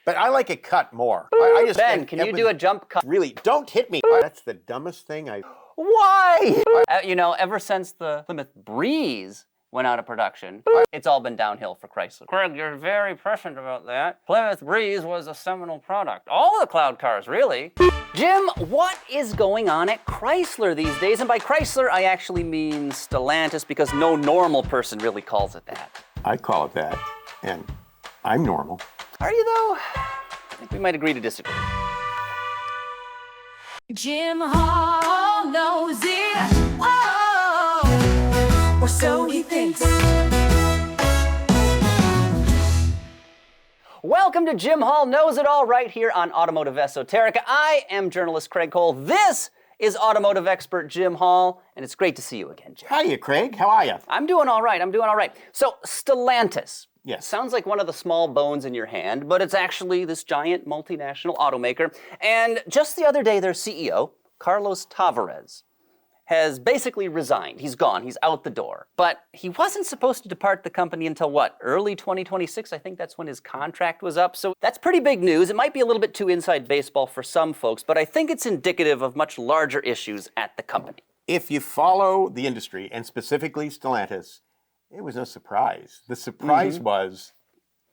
But I like it cut more. I just Ben, can you do a jump cut? Really, don't hit me. That's the dumbest thing I... Why? Ever since the Plymouth Breeze went out of production, it's all been downhill for Chrysler. Craig, you're very prescient about that. Plymouth Breeze was a seminal product. All the cloud cars, really. Jim, what is going on at Chrysler these days? And by Chrysler, I actually mean Stellantis, because no normal person really calls it that. I call it that, and I'm normal. Are you, though? I think we might agree to disagree. Jim Hall knows it, oh, or so he thinks. Welcome to Jim Hall Knows It All right here on Automotive Esoterica. I am journalist Craig Cole. This is automotive expert Jim Hall, and it's great to see you again, Jim. Hiya, Craig. How are you? I'm doing all right. So, Stellantis. Yes. Sounds like one of the small bones in your hand, but it's actually this giant multinational automaker. And just the other day, their CEO, Carlos Tavares, has basically resigned. He's gone. He's out the door. But he wasn't supposed to depart the company until what? Early 2026? I think that's when his contract was up. So that's pretty big news. It might be a little bit too inside baseball for some folks, but I think it's indicative of much larger issues at the company. If you follow the industry, and specifically Stellantis, it was no surprise. The surprise was,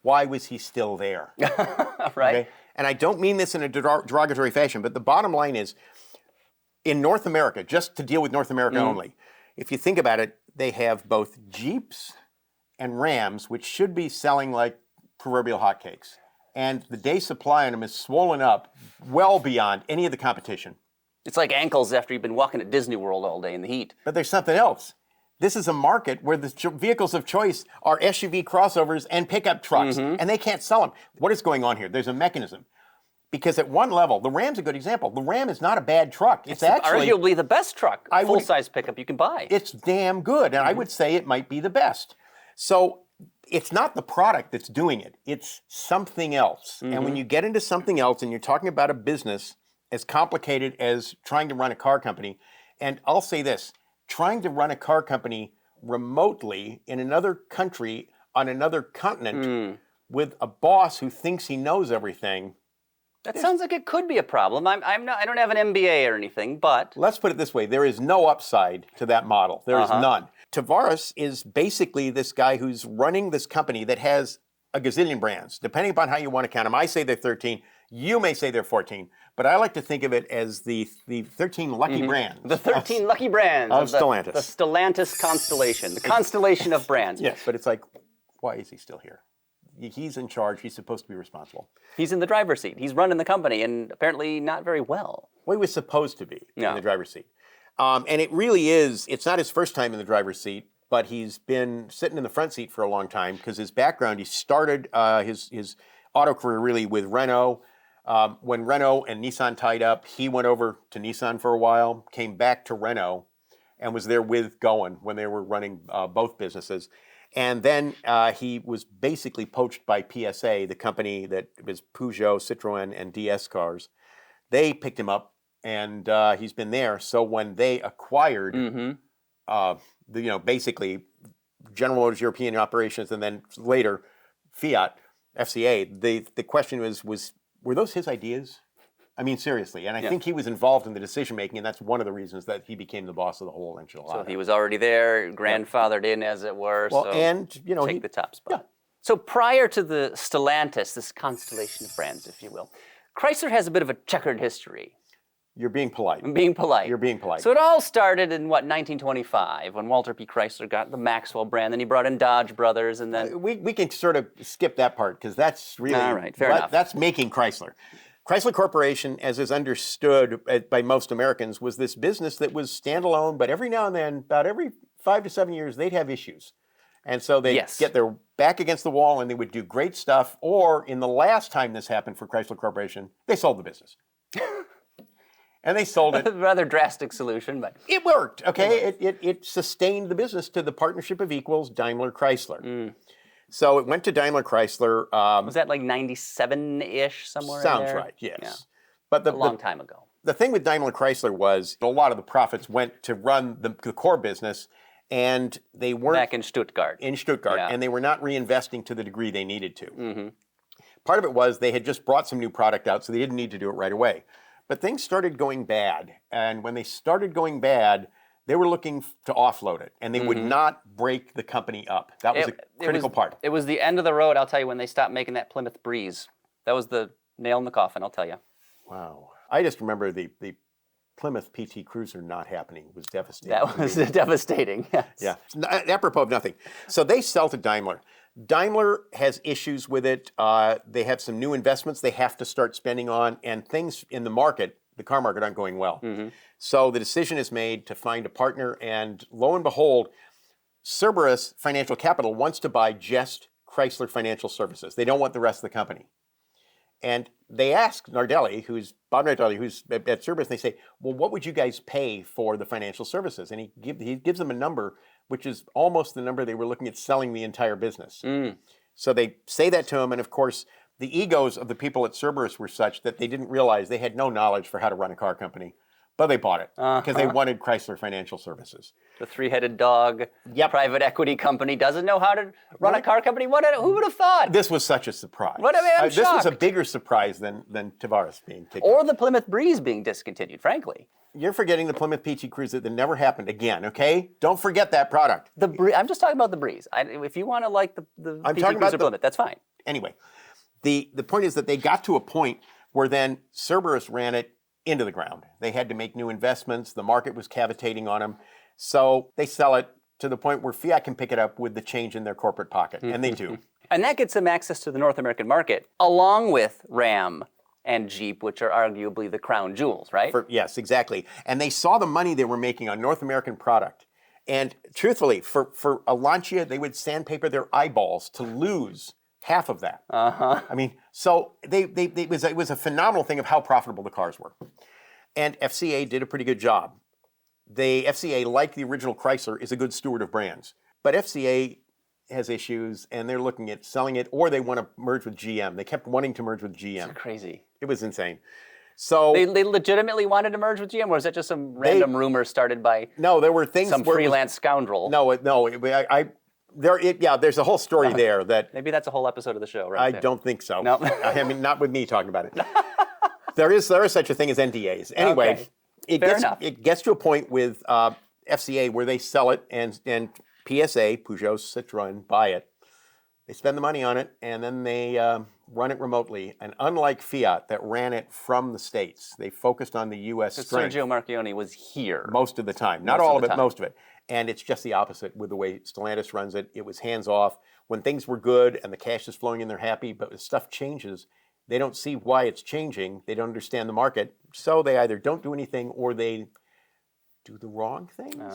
why was he still there? Right. Okay? And I don't mean this in a derogatory fashion, but the bottom line is, in North America, just to deal with North America only, if you think about it, they have both Jeeps and Rams, which should be selling like proverbial hotcakes. And the day supply on them is swollen up well beyond any of the competition. It's like ankles after you've been walking at Disney World all day in the heat. But there's something else. This is a market where the vehicles of choice are SUV crossovers and pickup trucks, and they can't sell them. What is going on here? There's a mechanism. Because at one level, the Ram's a good example. The Ram is not a bad truck. It's actually arguably the best truck, full-size pickup you can buy. It's damn good, and I would say it might be the best. So it's not the product that's doing it. It's something else. And when you get into something else and you're talking about a business as complicated as trying to run a car company, and I'll say this, trying to run a car company remotely in another country on another continent with a boss who thinks he knows everything. That sounds like it could be a problem. I don't have an MBA or anything, but... Let's put it this way. There is no upside to that model. There is none. Tavares is basically this guy who's running this company that has a gazillion brands, depending upon how you want to count them. I say they're 13. You may say they're 14. But I like to think of it as the 13 lucky brands. The 13 lucky brands of Stellantis. The Stellantis constellation. The constellation of brands. Yes, but it's like, why is he still here? He's in charge. He's supposed to be responsible. He's in the driver's seat. He's running the company, and apparently not very well. Well, he was supposed to be in the driver's seat. And it really is, it's not his first time in the driver's seat, but he's been sitting in the front seat for a long time because his background, he started his auto career really with Renault. When Renault and Nissan tied up, he went over to Nissan for a while, came back to Renault, and was there with Goen when they were running both businesses. And then he was basically poached by PSA, the company that was Peugeot, Citroën, and DS cars. They picked him up, and he's been there. So when they acquired, basically General Motors European operations, and then later Fiat, FCA, the question was were those his ideas? I mean, seriously. And I think he was involved in the decision-making, and that's one of the reasons that he became the boss of the whole enchilada. So he was already there, grandfathered in, as it were. Well, so and, take the top spot. So prior to the Stellantis, this constellation of brands, if you will, Chrysler has a bit of a checkered history. You're being polite. I'm being polite. You're being polite. So it all started in, 1925, when Walter P. Chrysler got the Maxwell brand, then he brought in Dodge Brothers, and then... We can sort of skip that part, because that's really... All right, fair enough. That's making Chrysler. Chrysler Corporation, as is understood by most Americans, was this business that was standalone, but every now and then, about every 5 to 7 years, they'd have issues. And so they'd get their back against the wall, and they would do great stuff, or in the last time this happened for Chrysler Corporation, they sold the business. And they sold it. Rather drastic solution, but... It worked, okay? It sustained the business to the partnership of equals, Daimler-Chrysler. So it went to Daimler-Chrysler. Was that like 97-ish, somewhere in Sounds there? right, yes. Yeah. But a long time ago. The thing with Daimler-Chrysler was a lot of the profits went to run the core business, and they weren't... Back in Stuttgart. And they were not reinvesting to the degree they needed to. Part of it was they had just brought some new product out, so they didn't need to do it right away. But things started going bad. And when they started going bad, they were looking to offload it. And they would not break the company up. That was a critical part. It was the end of the road, I'll tell you, when they stopped making that Plymouth Breeze. That was the nail in the coffin, I'll tell you. Wow. I just remember the Plymouth PT Cruiser not happening was devastating. That was devastating. Yes. Yeah. Apropos of nothing. So they sell to Daimler. Daimler has issues with it. They have some new investments they have to start spending on, and things in the market, the car market, aren't going well. So the decision is made to find a partner, and lo and behold, Cerberus Financial Capital wants to buy just Chrysler Financial Services. They don't want the rest of the company. And they ask Bob Nardelli, who's at Cerberus, and they say, well, what would you guys pay for the financial services? And he gives them a number, which is almost the number they were looking at selling the entire business. So they say that to him, and of course, the egos of the people at Cerberus were such that they didn't realize they had no knowledge for how to run a car company. But they bought it because they wanted Chrysler Financial Services. The three-headed dog, private equity company doesn't know how to run a car company. Who would have thought? This was such a surprise. This was a bigger surprise than Tavares being kicked or the Plymouth Breeze being discontinued, frankly. You're forgetting the Plymouth PT Cruiser that never happened again, okay? Don't forget that product. I'm just talking about the Breeze. If you want to like the PT Cruiser Plymouth, that's fine. Anyway, the point is that they got to a point where then Cerberus ran it into the ground. They had to make new investments. The market was cavitating on them. So they sell it to the point where Fiat can pick it up with the change in their corporate pocket, and they do. And that gets them access to the North American market, along with Ram and Jeep, which are arguably the crown jewels, right? Yes, exactly. And they saw the money they were making on North American product. And truthfully, for a Lancia, they would sandpaper their eyeballs to lose half of that. I mean, so it was a phenomenal thing of how profitable the cars were. And FCA did a pretty good job. FCA, like the original Chrysler, is a good steward of brands. But FCA has issues, and they're looking at selling it, or they want to merge with GM. They kept wanting to merge with GM. It's crazy. It was insane. So they legitimately wanted to merge with GM, or was that just some random rumor started by there were things some freelance scoundrel? There's a whole story there that maybe that's a whole episode of the show, right? I don't think so. No, I mean, not with me talking about it. There is such a thing as NDAs. Anyway, it gets to a point with FCA where they sell it, and PSA, Peugeot Citroën, buy it. They spend the money on it, and then they run it remotely. And unlike Fiat, that ran it from the States, they focused on the U.S. strength. Sergio Marchionne was here most of the time. Not all of it, most of it. And it's just the opposite with the way Stellantis runs it. It was hands-off. When things were good and the cash is flowing in, they're happy. But as stuff changes, they don't see why it's changing. They don't understand the market. So they either don't do anything or they do the wrong things.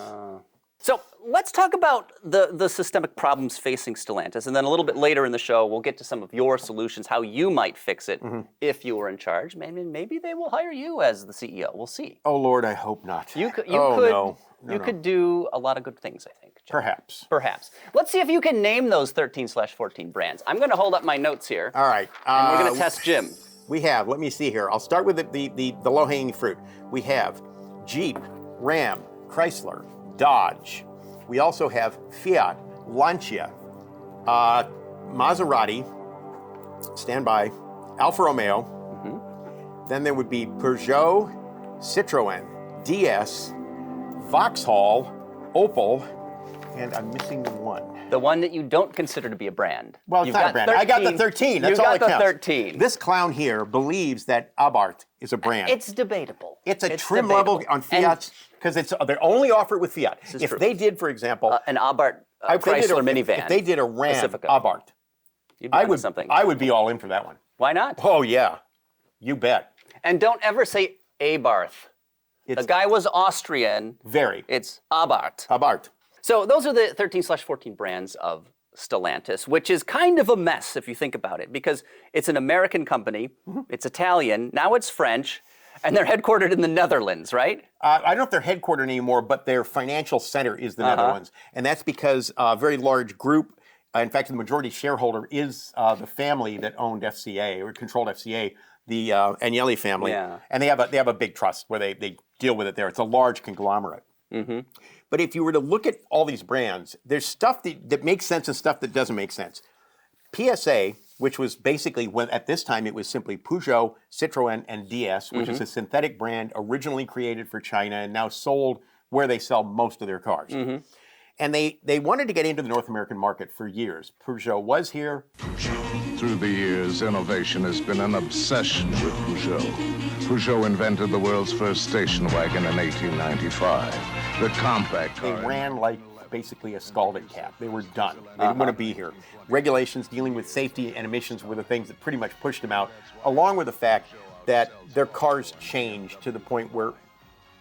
So let's talk about the systemic problems facing Stellantis. And then a little bit later in the show, we'll get to some of your solutions, how you might fix it if you were in charge. Maybe they will hire you as the CEO. We'll see. Oh, Lord, I hope not. You could do a lot of good things, I think. Jim. Perhaps. Let's see if you can name those 13/14 brands. I'm going to hold up my notes here. All right. And we're going to test Jim. We have, let me see here. I'll start with the low-hanging fruit. We have Jeep, Ram, Chrysler, Dodge. We also have Fiat, Lancia, Maserati, stand by, Alfa Romeo. Then there would be Peugeot, Citroën, DS, Vauxhall, Opel, and I'm missing one. The one that you don't consider to be a brand. Well, it's not a brand. 13. I got the 13. That's all that counts. You got the 13. This clown here believes that Abarth is a brand. It's debatable. It's a trim level on Fiat's because they only offer it with Fiat. If true. They did, for example, an Abarth Chrysler minivan. If they did a Ram Pacifica. Abarth, I would be all in for that one. Why not? Oh yeah, you bet. And don't ever say Abarth. The guy was Austrian. Very. It's Abarth. Abarth. So those are the 13/14 brands of Stellantis, which is kind of a mess if you think about it, because it's an American company, it's Italian, now it's French, and they're headquartered in the Netherlands, right? I don't know if they're headquartered anymore, but their financial center is the Netherlands. And that's because a very large group, in fact, the majority shareholder is the family that owned FCA or controlled FCA, the Agnelli family. Yeah. And they have a big trust where they deal with it there. It's a large conglomerate. But if you were to look at all these brands, there's stuff that makes sense and stuff that doesn't make sense. PSA which was basically, when at this time, it was simply Peugeot, Citroën, and DS, which is a synthetic brand originally created for China and now sold where they sell most of their cars. And they wanted to get into the North American market for years. Peugeot was here. Through the years, innovation has been an obsession with Peugeot. Peugeot invented the world's first station wagon in 1895. The compact They car. ran like basically a scalded cat. They were done. They didn't want to be here. Regulations dealing with safety and emissions were the things that pretty much pushed them out, along with the fact that their cars changed to the point where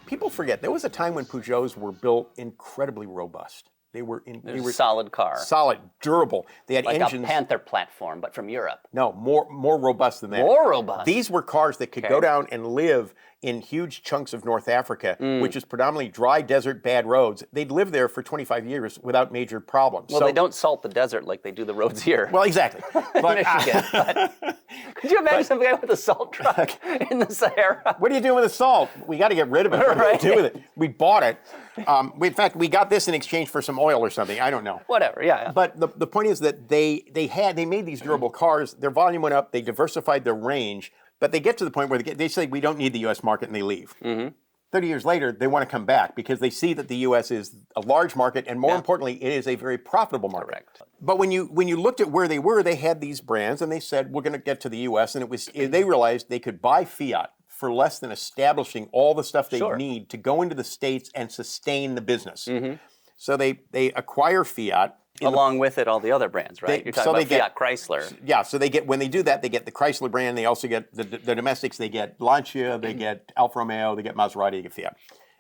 people forget. There was a time when Peugeots were built incredibly robust. They were solid car. solid, durable. They had Like engines. a Panther platform, but from Europe. No, more robust than that. More robust. These were cars that could go down and live in huge chunks of North Africa, which is predominantly dry desert, bad roads. They'd live there for 25 years without major problems. Well, they don't salt the desert like they do the roads here. Well, exactly. But, Michigan. But could you imagine some guy with a salt truck in the Sahara? what are you doing with the salt? We got to get rid of it. What Right. do you do with it? We bought it. In fact, we got this in exchange for some oil or something. I don't know. Whatever, yeah. But the point is that they made these durable cars. Their volume went up. They diversified their range. But they get to the point where they say we don't need the U.S. market, and they leave. 30 years later, they want to come back because they see that the U.S. is a large market, and more importantly, it is a very profitable market. Correct. But when you looked at where they were, they had these brands, and they said we're going to get to the U.S. And they realized they could buy Fiat for less than establishing all the stuff they need to go into the States and sustain the business. So they acquire Fiat. Along with it, all the other brands, right? You're talking about Fiat Chrysler. Yeah, so when they do that, they get the Chrysler brand. They also get the domestics. They get Lancia, they get Alfa Romeo, they get Maserati, they get Fiat,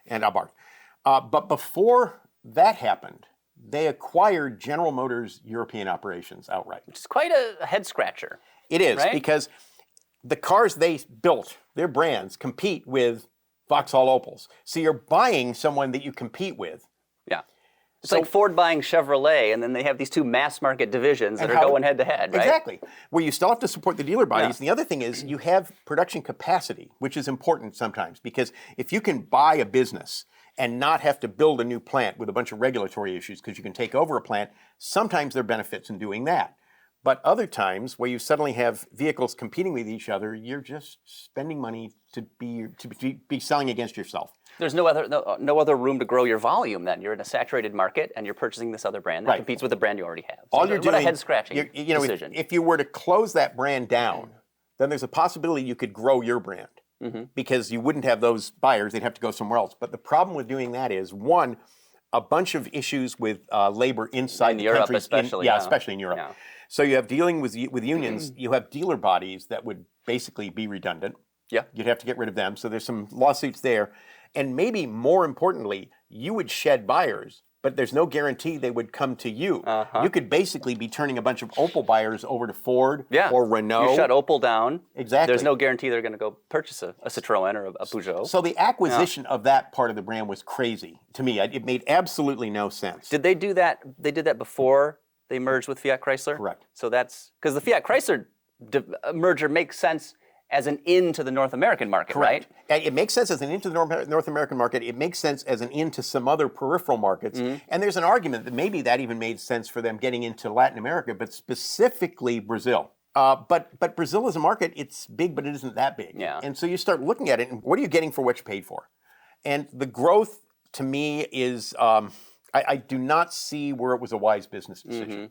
and Abarth. But before that happened, they acquired General Motors' European operations outright. It's quite a head scratcher. It is, right? because the cars they built, their brands, compete with Vauxhall Opels. So you're buying someone that you compete with. Yeah. It's like Ford buying Chevrolet, and then they have these two mass market divisions that are going head to head, right? Exactly. Where you still have to support the dealer bodies. And the other thing is you have production capacity, which is important sometimes, because if you can buy a business and not have to build a new plant with a bunch of regulatory issues because you can take over a plant, sometimes there are benefits in doing that. But other times, where you suddenly have vehicles competing with each other, you're just spending money to be selling against yourself. There's no other room to grow your volume then. You're in a saturated market and you're purchasing this other brand that competes with the brand you already have. So All you're doing, what a head-scratching decision. If you were to close that brand down, then there's a possibility you could grow your brand because you wouldn't have those buyers. They'd have to go somewhere else. But the problem with doing that is, one, a bunch of issues with labor inside the Europe, countries. especially. Especially in Europe. Yeah. So you have dealing with unions. You have dealer bodies that would basically be redundant. Yeah. You'd have to get rid of them. So there's some lawsuits there. And maybe more importantly, you would shed buyers, but there's no guarantee they would come to you. You could basically be turning a bunch of Opel buyers over to Ford or Renault. You shut Opel down. Exactly. There's no guarantee they're going to go purchase a Citroën or a Peugeot. So the acquisition of that part of the brand was crazy to me. It made absolutely no sense. Did they do that? They did that before they merged with Fiat Chrysler? Correct. So that's because the Fiat Chrysler merger makes sense as an in to the North American market, right? And it makes sense as an into the North American market. It makes sense as an into some other peripheral markets. And there's an argument that maybe that even made sense for them getting into Latin America, but specifically Brazil. But Brazil as a market, it's big, but it isn't that big. Yeah. And so you start looking at it, and what are you getting for what you paid for? And the growth, to me, is I do not see where it was a wise business decision.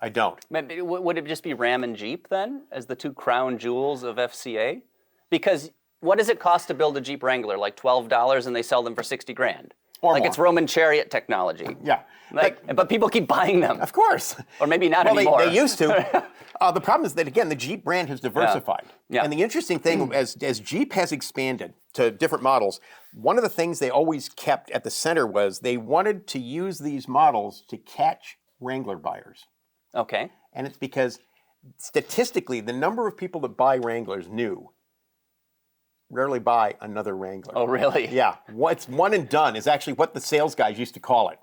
I don't. Maybe, would it just be Ram and Jeep then, as the two crown jewels of FCA? Because what does it cost to build a Jeep Wrangler? Like $12, and they sell them for $60,000. Or like more. it's Roman chariot technology. Yeah. But people keep buying them. Of course. Or maybe not anymore. They used to. The problem is that, again, the Jeep brand has diversified. Yeah. And the interesting thing, as Jeep has expanded to different models, one of the things they always kept at the center was they wanted to use these models to catch Wrangler buyers. Okay. And it's because statistically, the number of people that buy Wranglers new rarely buy another Wrangler. Oh, really? Yeah. It's one and done is actually what the sales guys used to call it.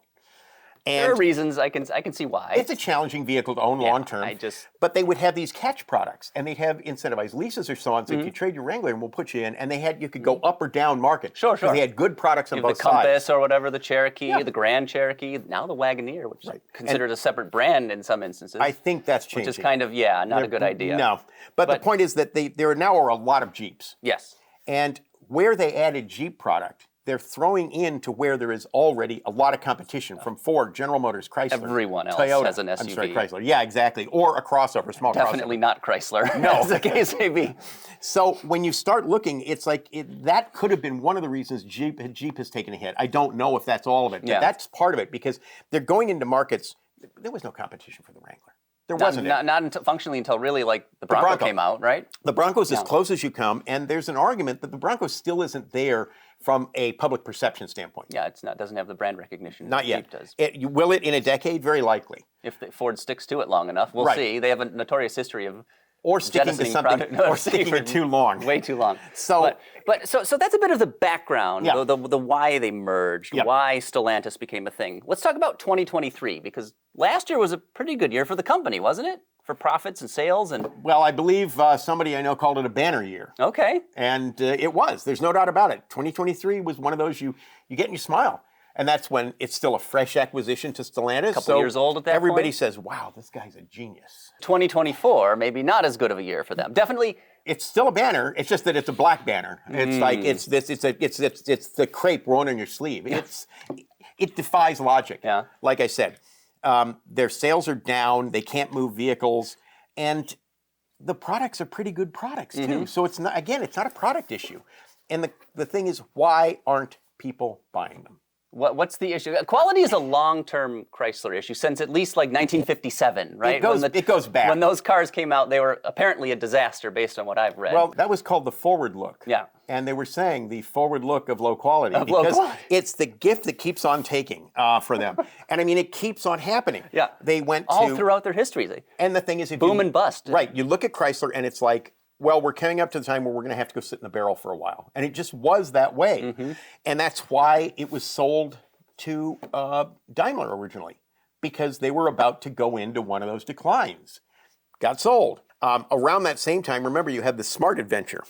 There are reasons I can see why. It's a challenging vehicle to own long term. But they would have these catch products, and they'd have incentivized leases or so on. So if you trade your Wrangler, and we'll put you in, and you could go up or down market. Sure. Because they had good products on both sides. The Compass sides. or whatever, the Cherokee, the Grand Cherokee, now the Wagoneer, which is considered a separate brand in some instances. I think that's changing. Which is kind of, not a good idea. No. But the point is that there now are a lot of Jeeps. Yes. And where they added Jeep product, they're throwing in to where there is already a lot of competition from Ford, General Motors, Chrysler, Everyone else Toyota. has an SUV. I'm sorry, Chrysler. Yeah, exactly. Or a crossover, small Definitely crossover. not Chrysler. No. As the case may be. So when you start looking, it's like that could have been one of the reasons Jeep has taken a hit. I don't know if that's all of it, but that's part of it because they're going into markets. There was no competition for the Wrangler. There wasn't. Not functionally until really like the Bronco came out, right? The Bronco's as close as you come, and there's an argument that the Bronco still isn't there from a public perception standpoint. Yeah, doesn't have the brand recognition. Not yet. Jeep does. Will it in a decade? Very likely. If Ford sticks to it long enough, we'll see. They have a notorious history of sticking to something, or sticking for too long. Way too long. So that's a bit of the background, Yeah. the why they merged, why Stellantis became a thing. Let's talk about 2023, because last year was a pretty good year for the company, wasn't it? For profits and sales and... Well, I believe somebody I know called it a banner year. Okay. And it was. There's no doubt about it. 2023 was one of those you get and you smile. And that's when it's still a fresh acquisition to Stellantis. A couple years old at that everybody point. says, wow, this guy's a genius. 2024, maybe not as good of a year for them. Definitely... It's still a banner. It's just that it's a black banner. It's like it's the crepe worn on your sleeve. It defies logic. Yeah. Like I said, their sales are down. They can't move vehicles, and the products are pretty good products too. So it's not a product issue. And the thing is, why aren't people buying them? What's the issue? Quality is a long-term Chrysler issue since at least like 1957, right? It goes back. When those cars came out, they were apparently a disaster based on what I've read. Well, that was called the forward look. Yeah. And they were saying the forward look of low quality. It's the gift that keeps on taking for them. And I mean, it keeps on happening. Yeah. They went all throughout their history. And the thing is, boom and bust. Right. You look at Chrysler and it's like, well, we're coming up to the time where we're going to have to go sit in the barrel for a while. And it just was that way. And that's why it was sold to Daimler originally, because they were about to go into one of those declines. Got sold. Around that same time, remember, you had the Smart Adventure,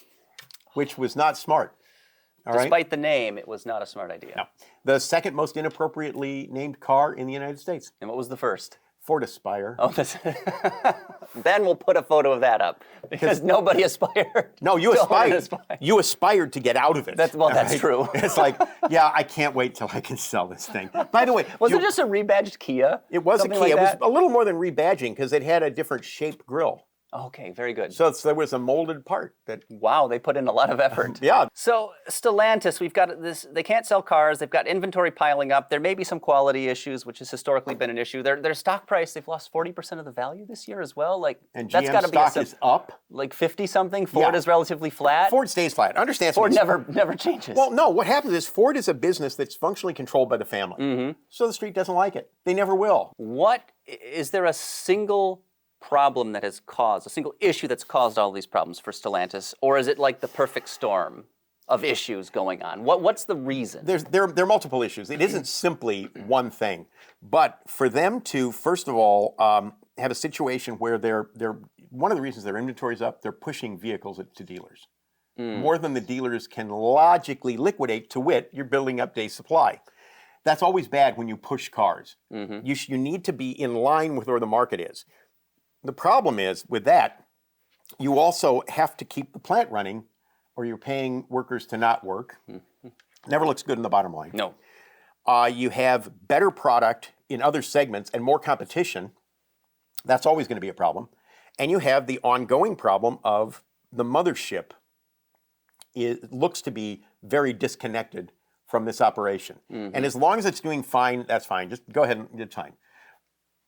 which was not smart. Despite the name, it was not a smart idea. No. The second most inappropriately named car in the United States. And what was the first? Ford Aspire. Oh, then we'll put a photo of that up because nobody aspired. No, you aspired. You aspired to get out of it. That's true. It's like, I can't wait till I can sell this thing. By the way, was it just a rebadged Kia? It was a Kia. It was a little more than rebadging because it had a different shaped grille. Okay, very good. So there was a molded part that... Wow, they put in a lot of effort. Yeah. So Stellantis, we've got this, they can't sell cars, they've got inventory piling up, there may be some quality issues, which has historically been an issue. Their stock price, they've lost 40% of the value this year as well. And that's got to be stock is up? Like 50-something? Ford is relatively flat? Ford stays flat. Understand Ford never changes. Well, no, what happens is Ford is a business that's functionally controlled by the family. So the street doesn't like it. They never will. Is there a single problem that has caused, a single issue that's caused all these problems for Stellantis, or is it like the perfect storm of issues going on? What's the reason? There are multiple issues. It isn't simply one thing, but for them to first of all have a situation where they're one of the reasons their inventory's up, they're pushing vehicles to dealers more than the dealers can logically liquidate. To wit, you're building up day supply. That's always bad when you push cars. You need to be in line with where the market is. The problem is, with that, you also have to keep the plant running or you're paying workers to not work. Never looks good in the bottom line. No. You have better product in other segments and more competition. That's always going to be a problem. And you have the ongoing problem of the mothership. It looks to be very disconnected from this operation. And as long as it's doing fine, that's fine. Just go ahead and it's fine.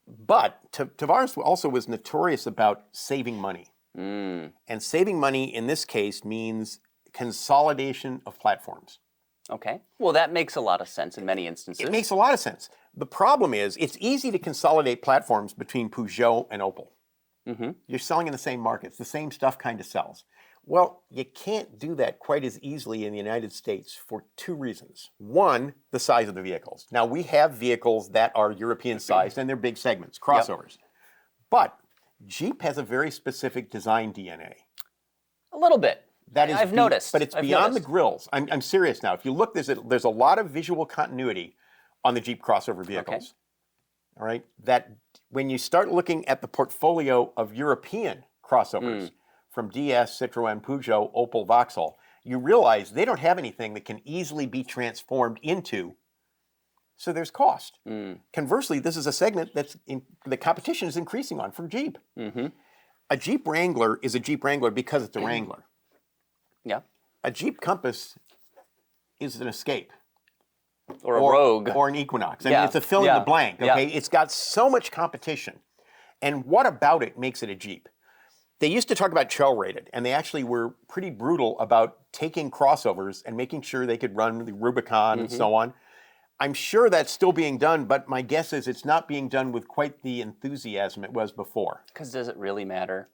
But Tavares also was notorious about saving money. And saving money in this case means consolidation of platforms. Okay. Well, that makes a lot of sense in many instances. It makes a lot of sense. The problem is it's easy to consolidate platforms between Peugeot and Opel. You're selling in the same markets. The same stuff kind of sells. Well, you can't do that quite as easily in the United States for two reasons. One, the size of the vehicles. Now, we have vehicles that are European sized and they're big segments, crossovers. But Jeep has a very specific design DNA. A little bit. That is I've noticed. But it's beyond the grills. I'm serious now. If you look, there's a lot of visual continuity on the Jeep crossover vehicles. All right? That when you start looking at the portfolio of European crossovers, from DS, Citroën, Peugeot, Opel, Vauxhall, you realize they don't have anything that can easily be transformed into, so there's cost. Conversely, this is a segment the competition is increasing on from Jeep. A Jeep Wrangler is a Jeep Wrangler because it's a Wrangler. Yeah. A Jeep Compass is an Escape. Or a Rogue. Or an Equinox. I mean, it's a fill in the blank, okay? It's got so much competition. And what about it makes it a Jeep? They used to talk about trail rated, and they actually were pretty brutal about taking crossovers and making sure they could run the Rubicon and so on. I'm sure that's still being done, but my guess is it's not being done with quite the enthusiasm it was before. Because does it really matter?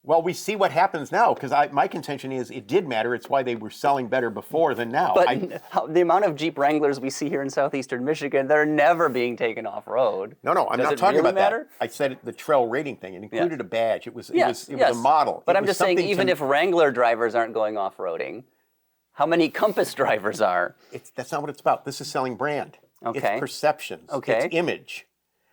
Well, we see what happens now, because my contention is it did matter. It's why they were selling better before than now. But the amount of Jeep Wranglers we see here in southeastern Michigan, they're never being taken off-road. No, I'm not talking about that. I said the trail rating thing. It included a badge. It was a model. But I'm just saying, even if Wrangler drivers aren't going off-roading, how many Compass drivers are? That's not what it's about. This is selling brand. Okay. It's perceptions. Okay. It's image.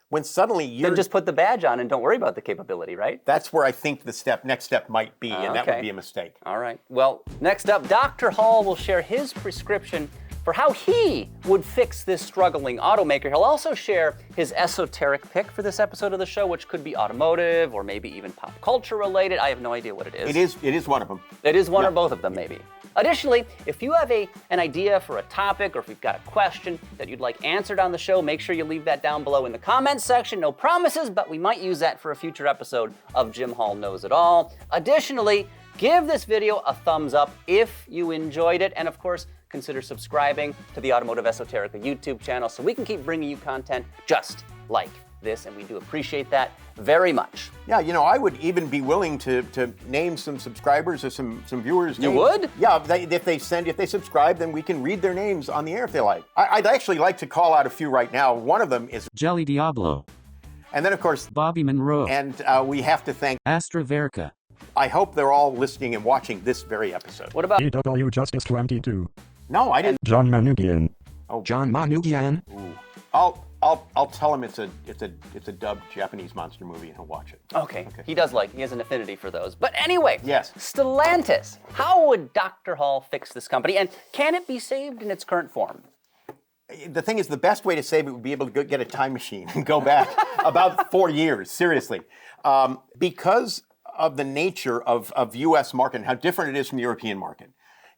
When suddenly you're... Then just put the badge on and don't worry about the capability, right? That's where I think the next step might be, and that would be a mistake. All right. Well, next up, Dr. Hall will share his prescription for how he would fix this struggling automaker. He'll also share his esoteric pick for this episode of the show, which could be automotive or maybe even pop culture related. I have no idea what it is. It is one of them. It is one or both of them, maybe. Additionally, if you have an idea for a topic or if you've got a question that you'd like answered on the show, make sure you leave that down below in the comments section. No promises, but we might use that for a future episode of Jim Hall Knows It All. Additionally, give this video a thumbs up if you enjoyed it, and of course, consider subscribing to the Automotive Esoterica YouTube channel so we can keep bringing you content just like this, and we do appreciate that very much. Yeah, I would even be willing to name some subscribers or some viewers' names. You would? Yeah, if they subscribe, then we can read their names on the air if they like. I'd actually like to call out a few right now. One of them is Jelly Diablo. And then, of course, Bobby Monroe. And we have to thank Astra Verica. I hope they're all listening and watching this very episode. What about EW Justice 22? No, I didn't. John Manugian. Oh, John Manugian. Ooh. I'll tell him it's a dubbed Japanese monster movie and he'll watch it. Okay. He has an affinity for those. But anyway, yes. Stellantis. How would Dr. Hall fix this company, and can it be saved in its current form? The thing is, the best way to save it would be able to get a time machine and go back about 4 years, seriously. Because of the nature of U.S. market and how different it is from the European market,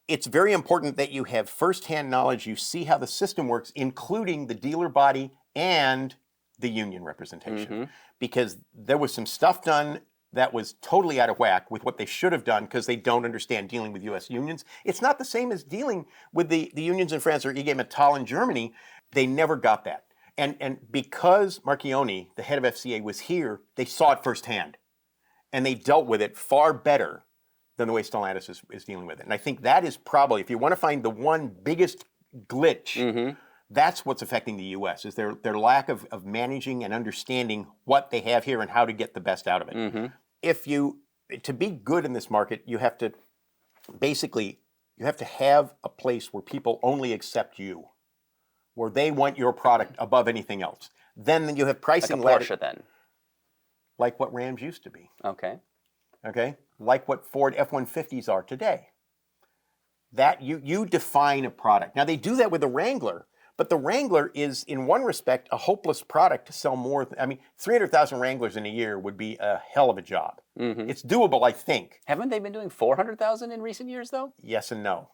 it's very important that you have firsthand knowledge, you see how the system works, including the dealer body and the union representation. Because there was some stuff done that was totally out of whack with what they should have done because they don't understand dealing with U.S. unions. It's not the same as dealing with the unions in France or IG Metall in Germany. They never got that. And because Marchione, the head of FCA, was here, they saw it firsthand. And they dealt with it far better than the way Stellantis is dealing with it. And I think that is probably, if you want to find the one biggest glitch, that's what's affecting the U.S., is their lack of managing and understanding what they have here and how to get the best out of it. To be good in this market, you have to have a place where people only accept you, where they want your product above anything else. Then you have pricing like a Porsche, then. Like what Rams used to be. Okay. Like what Ford F-150s are today. That you define a product. Now they do that with the Wrangler, but the Wrangler is, in one respect, a hopeless product to sell more. 300,000 Wranglers in a year would be a hell of a job. It's doable, I think. Haven't they been doing 400,000 in recent years, though? Yes and no.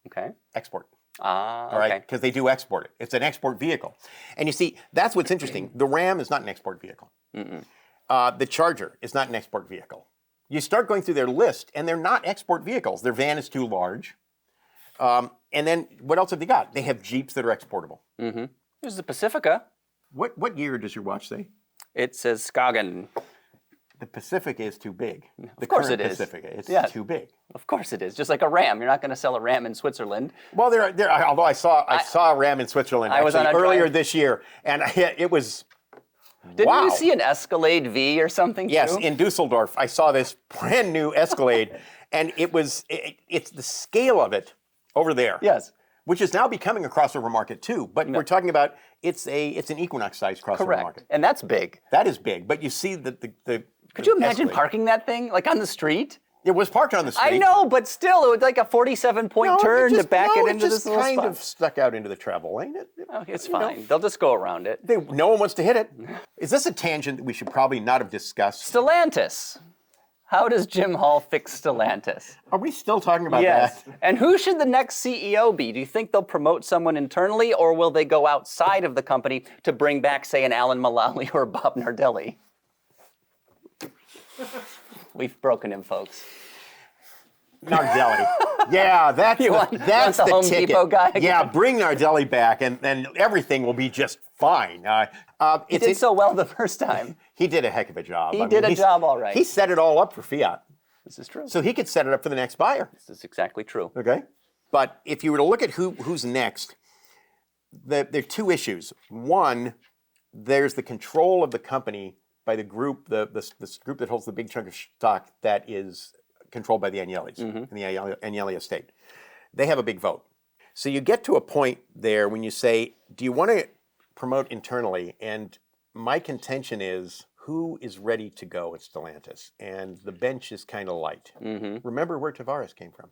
Okay. Export. All right, because they do export it. It's an export vehicle. And you see, that's what's interesting. The Ram is not an export vehicle. The Charger is not an export vehicle. You start going through their list, and they're not export vehicles. Their van is too large. And then what else have they got? They have Jeeps that are exportable. There's the Pacifica. What year does your watch say? It says Skagen. The Pacifica is too big. Of course current it is. Pacifica, it's Yeah. too big. Of course it is. Just like a Ram. You're not going to sell a Ram in Switzerland. Well, although I saw a Ram in Switzerland I was actually on a earlier drive. this year, and it was. Didn't wow. you see an Escalade V or something? Yes, too? in Dusseldorf, I saw this brand new Escalade, and it's the scale of it over there. Yes. Which is now becoming a crossover market too. But we're talking about it's an Equinox size crossover Correct. market. And that's big. That is big. But you see the Could you imagine Escalade. parking that thing like on the street? It was parked on the street. I know, but still, it was like a 47-point turn to back it into this little kind spot. of stuck out into the travel lane. Okay, it's fine. They'll just go around it. No one wants to hit it. Is this a tangent that we should probably not have discussed? Stellantis. How does Jim Hall fix Stellantis? Are we still talking about Yes. that? And who should the next CEO be? Do you think they'll promote someone internally, or will they go outside of the company to bring back, say, an Alan Mulally or Bob Nardelli? We've broken him, folks. Nardelli. Yeah, that's want the the Home ticket. Depot guy again? Yeah, bring Nardelli back, and everything will be just fine. He did so well the first time. He did a heck of a job. He did a job all right. He set it all up for Fiat, This is true. so he could set it up for the next buyer. This is exactly true. Okay. But if you were to look at who's next, there are two issues. One, there's the control of the company by the group, this group that holds the big chunk of stock that is controlled by the Agnellis and the Agnelli estate. They have a big vote. So you get to a point there when you say, do you want to promote internally? And my contention is, who is ready to go at Stellantis? And the bench is kind of light. Remember where Tavares came from.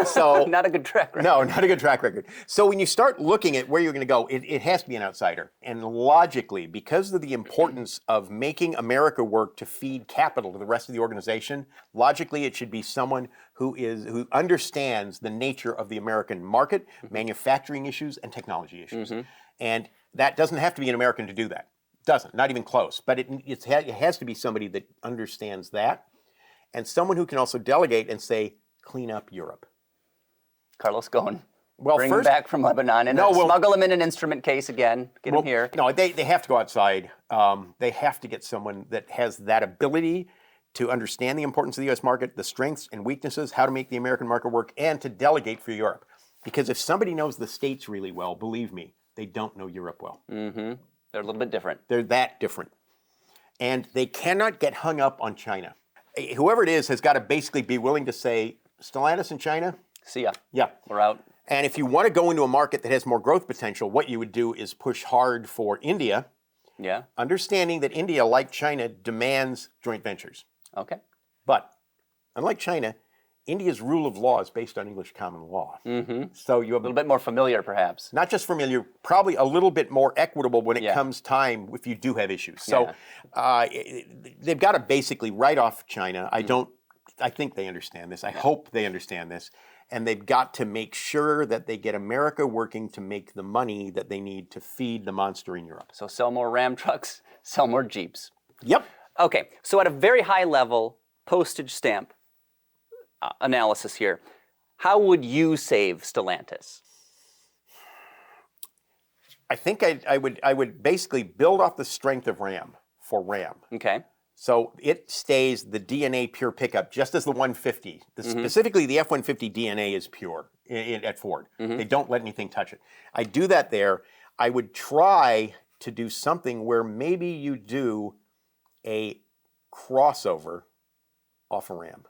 So Not a good track record. no, not a good track record. So when you start looking at where you're going to go, it has to be an outsider. And logically, because of the importance of making America work to feed capital to the rest of the organization, logically it should be someone who understands the nature of the American market, manufacturing issues, and technology issues. And that doesn't have to be an American to do that. Doesn't, not even close. But it has to be somebody that understands that, and someone who can also delegate and say, clean up Europe. Carlos Ghosn. Well, Bring first, him back from Lebanon and smuggle him in an instrument case again. Get him here. No, they have to go outside. They have to get someone that has that ability to understand the importance of the U.S. market, the strengths and weaknesses, how to make the American market work, and to delegate for Europe. Because if somebody knows the States really well, believe me, they don't know Europe well. They're a little bit different. They're that different. And they cannot get hung up on China. Whoever it is has got to basically be willing to say, Stellantis in China? See ya. Yeah. We're out. And if you want to go into a market that has more growth potential, what you would do is push hard for India, Yeah. understanding that India, like China, demands joint ventures. Okay. But unlike China, India's rule of law is based on English common law. So you have A little bit more familiar, perhaps. not just familiar, probably a little bit more equitable when it Yeah. comes time if you do have issues. So they've got to basically write off China. I think they understand this. I hope they understand this. And they've got to make sure that they get America working to make the money that they need to feed the monster in Europe. So sell more Ram trucks, sell more Jeeps. Yep. Okay, so at a very high level, postage stamp analysis here, how would you save Stellantis? I think I would basically build off the strength of Ram for Ram. Okay. So it stays the DNA pure pickup, just as the 150. Specifically, the F-150 DNA is pure at Ford. They don't let anything touch it. I do that there. I would try to do something where maybe you do a crossover off a Ram.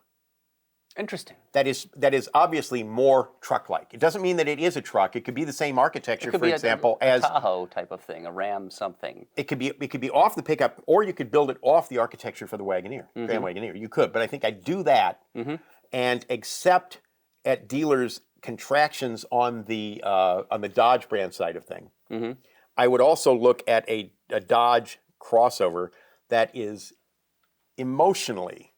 Interesting. That is obviously more truck-like. It doesn't mean that it is a truck. It could be the same architecture, for example, as Tahoe type of thing, a Ram something. it could be off the pickup, or you could build it off the architecture for the Wagoneer, Grand Wagoneer. You could, but I think I'd do that and accept at dealers contractions on the Dodge brand side of thing. I would also look at a Dodge crossover that is emotionally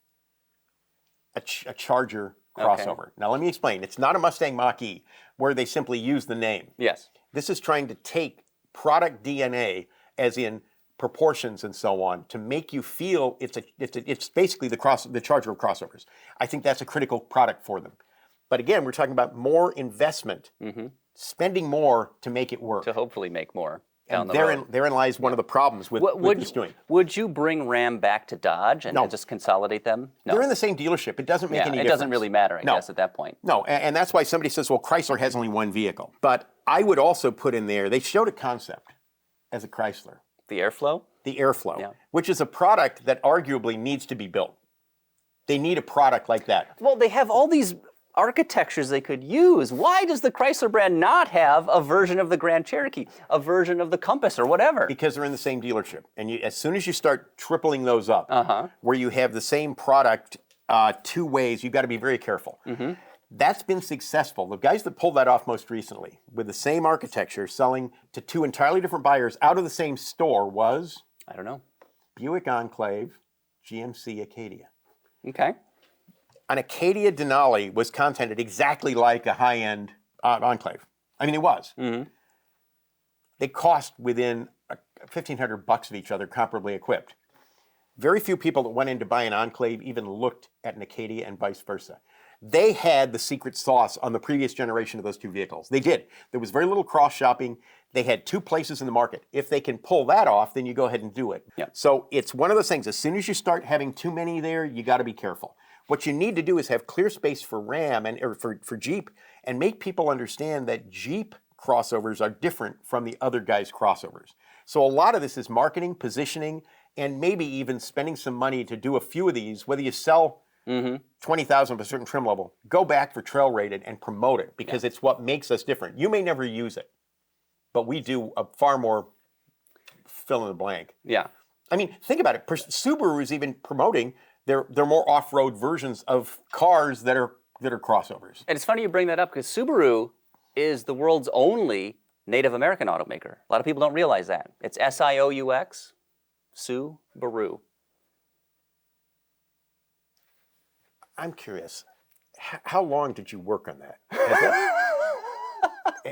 a Charger crossover. Now let me explain. It's not a Mustang Mach-E where they simply use the name. Yes. This is trying to take product DNA, as in proportions and so on, to make you feel it's basically the Charger of crossovers. I think that's a critical product for them. But again, we're talking about more investment, spending more to make it work. To hopefully make more. down And the road. therein lies one of the problems with this doing. Would you bring Ram back to Dodge and No. just consolidate them? No. They're in the same dealership. It doesn't make any it difference. doesn't really matter, I No. guess, at that point. No, and that's why somebody says, well, Chrysler has only one vehicle. But I would also put in there, they showed a concept as a Chrysler, The airflow? the Airflow, Yeah. which is a product that arguably needs to be built. They need a product like that. Well, they have all these architectures they could use. Why does the Chrysler brand not have a version of the Grand Cherokee, a version of the Compass, or whatever? Because they're in the same dealership. And as soon as you start tripling those up, where you have the same product two ways, you've got to be very careful. That's been successful. The guys that pulled that off most recently, with the same architecture, selling to two entirely different buyers out of the same store was I don't know. Buick Enclave, GMC Acadia. Okay. An Acadia Denali was contented exactly like a high-end Enclave. I mean, it was. They cost within $1,500 of each other, comparably equipped. Very few people that went in to buy an Enclave even looked at an Acadia and vice versa. They had the secret sauce on the previous generation of those two vehicles. They did. There was very little cross-shopping. They had two places in the market. If they can pull that off, then you go ahead and do it. Yeah. So it's one of those things. As soon as you start having too many there, you got to be careful. What you need to do is have clear space for Ram or for Jeep, and make people understand that Jeep crossovers are different from the other guys' crossovers. So a lot of this is marketing, positioning, and maybe even spending some money to do a few of these. Whether you sell 20,000 of a certain trim level, go back for trail rated and promote it, because it's what makes us different. You may never use it, but we do a far more fill in the blank. Yeah. I mean, think about it. Subaru is even promoting their more off-road versions of cars that are crossovers. And it's funny you bring that up because Subaru is the world's only Native American automaker. A lot of people don't realize that. It's SIOUX, Subaru. I'm curious, how long did you work on that?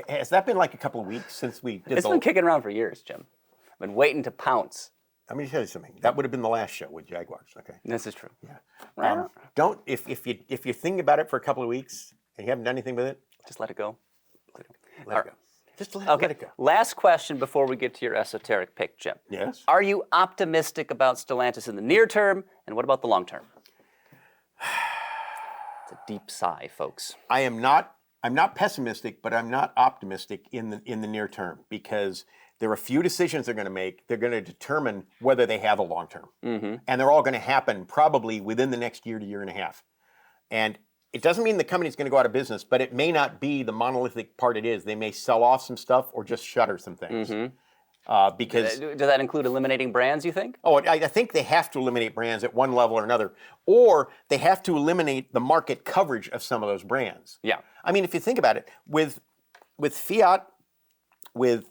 Has that been like a couple of weeks since we did It's been kicking around for years, Jim. I've been waiting to pounce. I'm going to tell you something. That would have been the last show with Jaguars, okay? This is true. Yeah. Don't, if you think about it for a couple of weeks and you haven't done anything with it, Just let it go. let it go. Just let it go. Last question before we get to your esoteric pick, Jim. Yes? Are you optimistic about Stellantis in the near term, and what about the long term? It's a deep sigh, folks. I'm not pessimistic, but I'm not optimistic in the near term, because there are a few decisions they're going to make. They're going to determine whether they have a long term. And they're all going to happen probably within the next year to year and a half. And it doesn't mean the company's going to go out of business, but it may not be the monolithic part it is. They may sell off some stuff or just shutter some things. Because Does that include eliminating brands, you think? I think they have to eliminate brands at one level or another, or they have to eliminate the market coverage of some of those brands. Yeah. I mean, if you think about it, with Fiat, with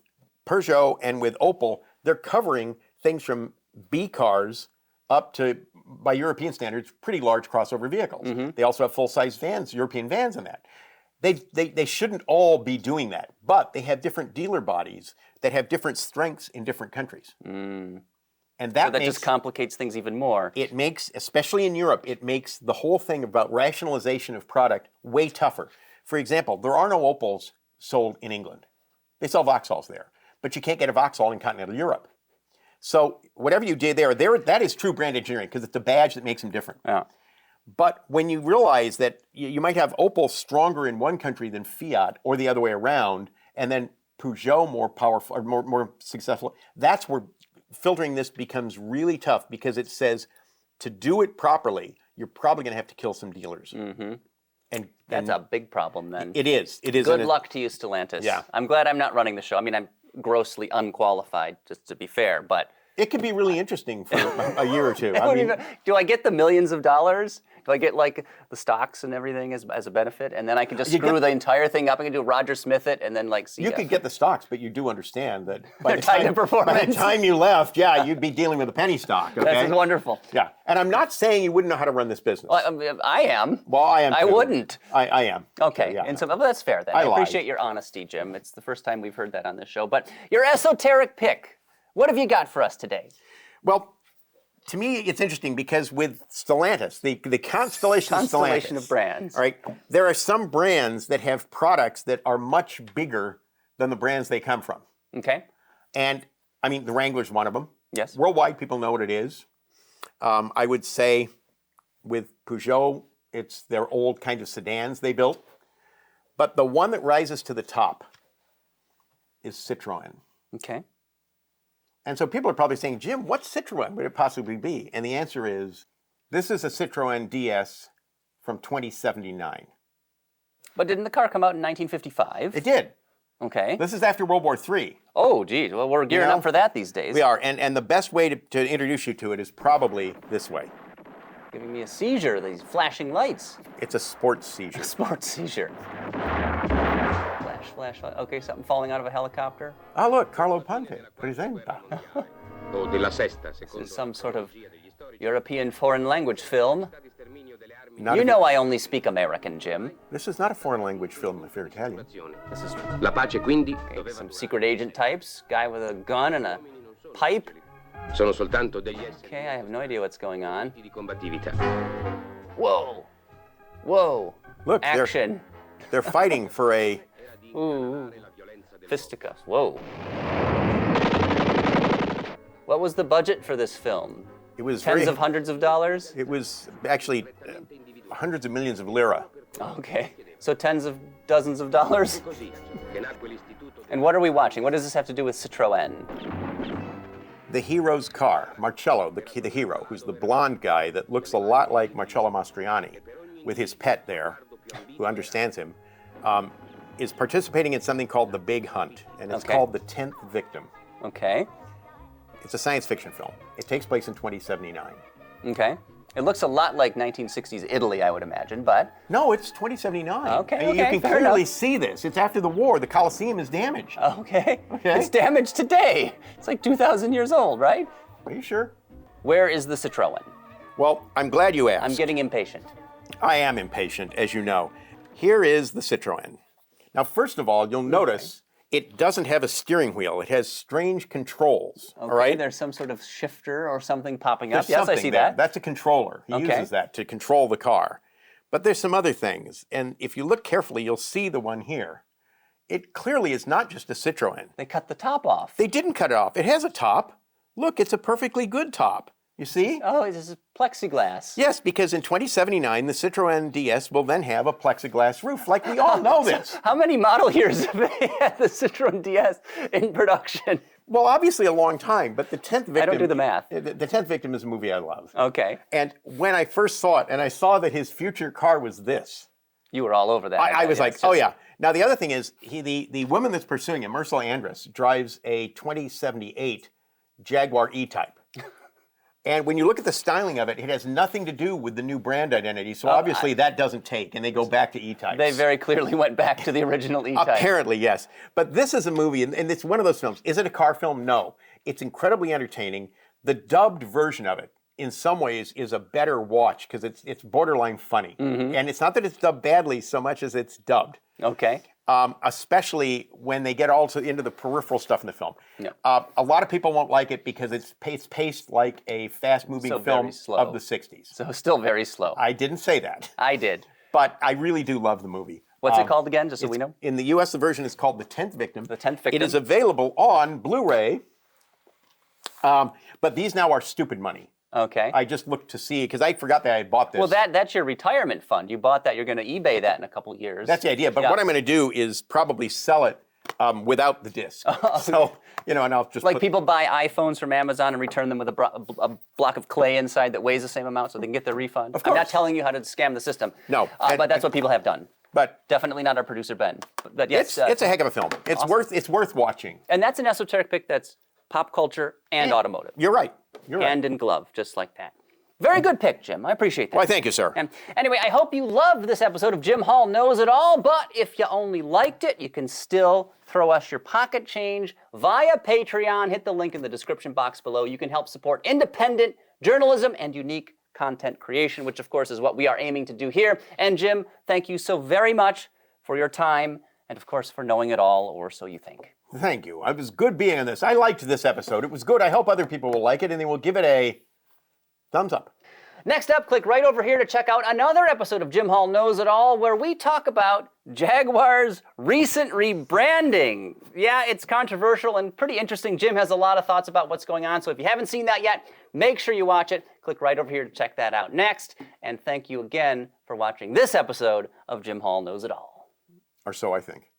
Peugeot, and with Opel, they're covering things from B cars up to, by European standards, pretty large crossover vehicles. They also have full-size vans, European vans in that. They shouldn't all be doing that, but they have different dealer bodies that have different strengths in different countries. And that just complicates things even more. It makes, especially in Europe, it makes the whole thing about rationalization of product way tougher. For example, there are no Opels sold in England. They sell Vauxhalls there, but you can't get a Vauxhall in continental Europe. So whatever you did there, that is true brand engineering, because it's the badge that makes them different. Yeah. But when you realize that you might have Opel stronger in one country than Fiat, or the other way around, and then Peugeot more powerful or more successful, that's where filtering this becomes really tough, because it says to do it properly, you're probably going to have to kill some dealers. And That's a big problem then. It is. It is. Good luck to you, Stellantis. Yeah. I'm glad I'm not running the show. I mean, I'm grossly unqualified, just to be fair, but... It could be really interesting for a year or two. I mean, do I get the millions of dollars? Do I get like the stocks and everything as a benefit, and then I can just screw the entire thing up? I can do Roger Smith it, and then like see. You could get the stocks, but you do understand that by They're tied to performance. by the time you left, you'd be dealing with a penny stock. Okay? This is wonderful. Yeah, and I'm not saying you wouldn't know how to run this business. Well, I am. Well, I am. I too. wouldn't. I am. Okay, Yeah. and so but that's fair then. I I lied. appreciate your honesty, Jim. It's the first time we've heard that on this show. But your esoteric pick, what have you got for us today? Well, to me, it's interesting because with Stellantis, the constellation of Stellantis, of brands. all right, there are some brands that have products that are much bigger than the brands they come from. Okay. And I mean, the Wrangler's one of them. Yes. Worldwide, people know what it is. I would say with Peugeot, it's their old kind of sedans they built. But the one that rises to the top is Citroën. Okay. And so people are probably saying, Jim, what Citroën would it possibly be? And the answer is, this is a Citroën DS from 2079. But didn't the car come out in 1955? It did. Okay. This is after World War III. Oh, geez. Well, we're gearing up for that these days. We are. And the best way to introduce you to it is probably this way. Giving me a seizure, these flashing lights. It's a sports seizure. Sports seizure. Flash. Okay, something falling out of a helicopter. Oh, look, Carlo Ponte. Presenta. This is some sort of European foreign language film. Not You know I only speak American, Jim. This is not a foreign language film if you're Italian. This is La pace quindi okay, some secret agent types, guy with a gun and a pipe. sono soltanto degli esseri Okay, I have no idea what's going on. di combattività. Whoa. Look, Action. they're fighting for a... Ooh. Fisticuffs. Whoa. What was the budget for this film? It was Tens very, of hundreds of dollars? It was actually hundreds of millions of lira. Okay. So tens of dozens of dollars? Così che nacque l'istituto And what are we watching? What does this have to do with Citroën? The hero's car, Marcello, the hero, who's the blonde guy that looks a lot like Marcello Mastroianni, with his pet there, who understands him, is participating in something called The Big Hunt, and it's Okay. called The 10th Victim. Okay. It's a science fiction film. It takes place in 2079. Okay. It looks a lot like 1960s Italy, I would imagine, but No, it's 2079. Okay, And you okay, can fair clearly enough. see this. It's after the war. The Colosseum is damaged. okay. Okay. It's damaged today. It's like 2,000 years old, right? Are you sure? Where is the Citroën? Well, I'm glad you asked. I'm getting impatient. I am impatient, as you know. Here is the Citroën. Now, first of all, you'll notice it doesn't have a steering wheel. It has strange controls. Okay, All right. there's some sort of shifter or something popping up. There's Yes, I something see there. that. That's a controller. He Okay. uses that to control the car. But there's some other things. And if you look carefully, you'll see the one here. It clearly is not just a Citroën. They cut the top off. They didn't cut it off. It has a top. Look, it's a perfectly good top. You see? Oh, this is plexiglass. Yes, because in 2079, the Citroën DS will then have a plexiglass roof, like we all know this. How many model years have they had the Citroën DS in production? Well, obviously a long time, but the 10th Victim... I don't do the math. The 10th Victim is a movie I love. Okay. And when I first saw it, and I saw that his future car was this, You were all over that. I was Yeah, like, it's oh just- yeah. Now the other thing is, the woman that's pursuing him, Ursula Andress, drives a 2078 Jaguar E-Type. And when you look at the styling of it, it has nothing to do with the new brand identity. So obviously that doesn't take, and they go back to E-Types. They very clearly went back to the original E-Type. Apparently, yes. But this is a movie, and it's one of those films. Is it a car film? No. It's incredibly entertaining. The dubbed version of it, in some ways, is a better watch because it's borderline funny. And it's not that it's dubbed badly so much as it's dubbed. Okay. Especially when they get into the peripheral stuff in the film. Yeah. A lot of people won't like it because it's paced like a fast-moving So film very slow. of the 60s. So still very slow. I didn't say that, I did. but I really do love the movie. What's it called again, just so we It's- know? In the U.S., the version is called The 10th Victim. The 10th Victim. It is available on Blu-ray, but these now are stupid money. Okay. I just looked to see, because I forgot that I had bought this. Well, that's your retirement fund. You bought that. You're going to eBay that in a couple of years. That's the idea, but Yeah. what I'm going to do is probably sell it without the disc. So, and I'll just Like put, people buy iPhones from Amazon and return them with a block of clay inside that weighs the same amount so they can get their refund. Of I'm not course. telling you how to scam the system. No. But that's what people have done. But Definitely not our producer, Ben. But yes. it's a heck of a film. It's worth watching. And that's an esoteric pick that's pop culture and automotive. You're right. You're right. Hand in glove, just like that. Very good pick, Jim. I appreciate that. Why, thank you, sir. And anyway, I hope you loved this episode of Jim Hall Knows It All, but if you only liked it, you can still throw us your pocket change via Patreon. Hit the link in the description box below. You can help support independent journalism and unique content creation, which of course is what we are aiming to do here. And Jim, thank you so very much for your time and of course for knowing it all, or so you think. Thank you. It was good being on this. I liked this episode. It was good. I hope other people will like it, and they will give it a thumbs up. Next up, click right over here to check out another episode of Jim Hall Knows It All, where we talk about Jaguar's recent rebranding. Yeah, it's controversial and pretty interesting. Jim has a lot of thoughts about what's going on, so if you haven't seen that yet, make sure you watch it. Click right over here to check that out next. And thank you again for watching this episode of Jim Hall Knows It All. Or so I think.